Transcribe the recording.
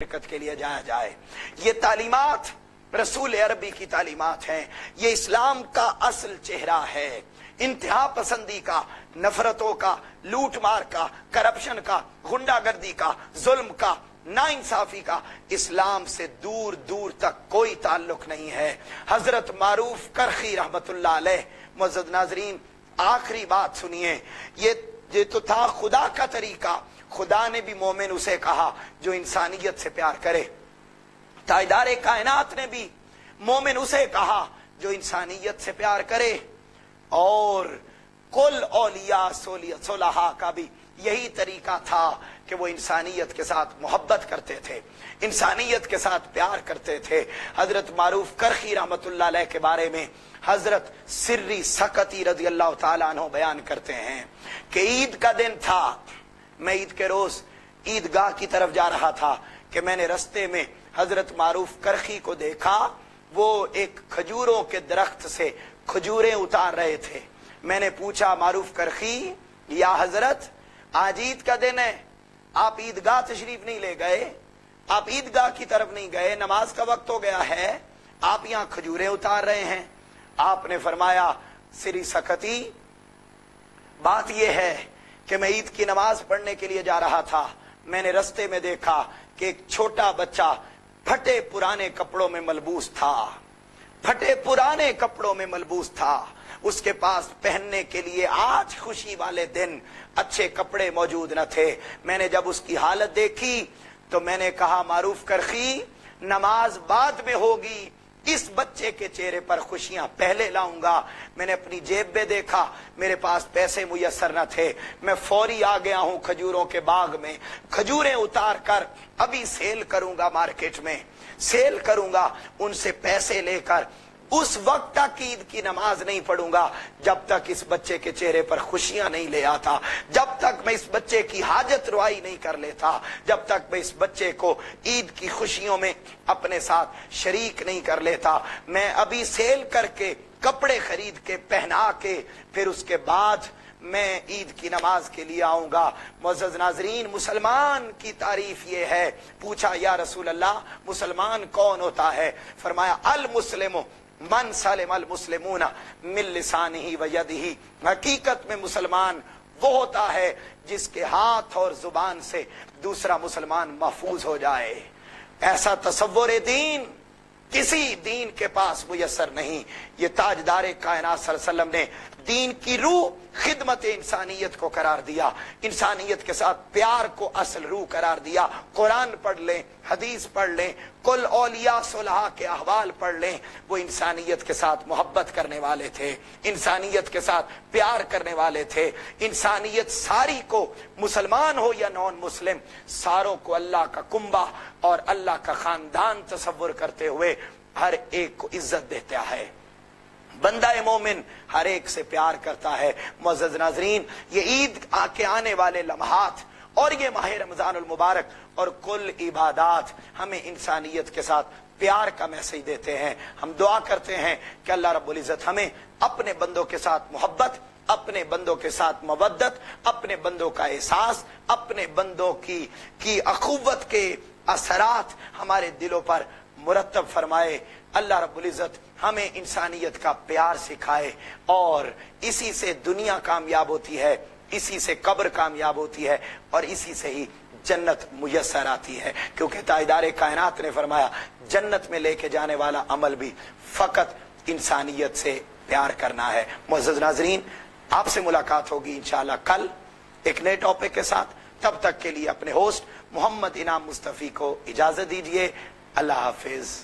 बरकत के लिए जाया जाए। ये तालीमात रसूल अरबी की तालीमात हैं। ये इस्लाम का असल चेहरा है। इंतहा पसंदी का, नफरतों का, लूट मार का, करप्शन का, गुंडागर्दी का, जुल्म का, नाइंसाफी का इस्लाम से दूर दूर तक कोई ताल्लुक नहीं है। हजरत मारूफ करखी रहमतुल्लाह अलैह। मुअज़्ज़ज़ नाज़रीन, आखिरी बात सुनिए। ये तो था खुदा का तरीका। खुदा ने भी मोमिन उसे कहा जो इंसानियत से प्यार करे। ताजदारे कायनात ने भी मोमिन उसे कहा जो इंसानियत से प्यार करे। और कुल औलिया सोलहा का भी यही तरीका था कि वो इंसानियत के साथ मोहब्बत करते थे, इंसानियत के साथ प्यार करते थे। हजरत मारूफ करखी रहमतुल्लाह अलैह के बारे में हजरत सिर्री सकती रज़ी अल्लाह ताला अन्हु बयान करते हैं कि ईद का दिन था। मैं ईद के रोज ईदगाह की तरफ जा रहा था कि मैंने रस्ते में हजरत मारूफ करखी को देखा। वो एक खजूरों के दरख्त से खजूरें उतार रहे थे। मैंने पूछा, मारूफ करखी, या हजरत, आज ईद का दिन है, आप ईदगाह तशरीफ नहीं ले गए, आप ईदगाह की तरफ नहीं गए, नमाज का वक्त हो गया है, आप यहाँ खजूरें उतार रहे हैं। आपने फरमाया, सिरी सकती, बात यह है कि मैं ईद की नमाज पढ़ने के लिए जा रहा था। मैंने रस्ते में देखा कि एक छोटा बच्चा फटे पुराने कपड़ों में मलबूस था, फटे पुराने कपड़ों में मलबूस था। उसके पास पहनने के लिए आज खुशी वाले दिन अच्छे कपड़े मौजूद न थे। मैंने जब उसकी हालत देखी तो मैंने कहा, मारूफ करखी, नमाज बाद में होगी, इस बच्चे के चेहरे पर खुशियां पहले लाऊंगा। मैंने अपनी जेब में देखा, मेरे पास पैसे मुयस्सर न थे। मैं फौरी आ गया हूं खजूरों के बाग में, खजूरें उतार कर अभी सेल करूंगा, मार्केट में सेल करूंगा, उनसे पैसे लेकर उस वक्त तक ईद की नमाज नहीं पढ़ूंगा जब तक इस बच्चे के चेहरे पर खुशियां नहीं ले आता, जब तक मैं इस बच्चे की हाजत रुआई नहीं कर लेता, जब तक मैं इस बच्चे को ईद की खुशियों में अपने साथ शरीक नहीं कर लेता। मैं अभी सेल करके कपड़े खरीद के पहना के फिर उसके बाद मैं ईद की नमाज के लिए आऊंगा। मुअज़्ज़ज़ नाज़रीन, मुसलमान की तारीफ ये है। पूछा, या रसूल अल्लाह, मुसलमान कौन होता है? फरमाया, अल मुस्लिम मन सलिम अल मुस्लिमूना मिन लिसानिही व यदिही। हकीकत में मुसलमान वो होता है जिसके हाथ और जुबान से दूसरा मुसलमान महफूज हो जाए। ऐसा तसव्वुर दीन किसी दीन के पास मुयस्सर नहीं। ये ताजदारे कायनात सल्लल्लाहु अलैहि वसल्लम ने दीन की रूह खिदमत इंसानियत को करार दिया, इंसानियत के साथ प्यार को असल रूह करार दिया। कुरान पढ़ लें, हदीस पढ़ लें, कुल औलिया सोलहा के अहवाल पढ़ लें। वो इंसानियत के साथ मोहब्बत करने वाले थे, इंसानियत के साथ प्यार करने वाले थे। इंसानियत सारी को, मुसलमान हो या नॉन मुस्लिम, सारों को अल्लाह का कुंबा और अल्लाह का खानदान तसव्वुर करते हुए हर एक को इज्जत देता है। बंदा मोमिन हर एक से प्यार करता है। मुअज़्ज़ज़ नाज़रीन, ये ईद के आने वाले लम्हात और ये माह रमजानुल मुबारक और कुल इबादात हमें इंसानियत के साथ प्यार का मैसेज देते हैं। हम दुआ करते हैं कि अल्लाह रब्बुल इज़्ज़त हमें अपने बंदों के साथ मोहब्बत, अपने बंदों के साथ मवद्दत, अपने बंदों का एहसास, अपने बंदों की अखुव्वत के असरात हमारे दिलों पर मुरत्तब फरमाए। अल्लाह रब्बुल इज़्ज़त हमें इंसानियत का प्यार सिखाए और इसी से दुनिया कामयाब होती है, इसी से कब्र कामयाब होती है और इसी से ही जन्नत मुयस्सर आती है। क्योंकि ताजदारे कायनात ने फरमाया, जन्नत में लेके जाने वाला अमल भी फकत इंसानियत से प्यार करना है। मुअज़्ज़ज़ नाज़रीन, आपसे मुलाकात होगी इंशाअल्लाह कल एक नए टॉपिक के साथ। तब तक के लिए अपने होस्ट मोहम्मद इनाम मुस्तफी को इजाजत दीजिए। अल्लाह हाफिज।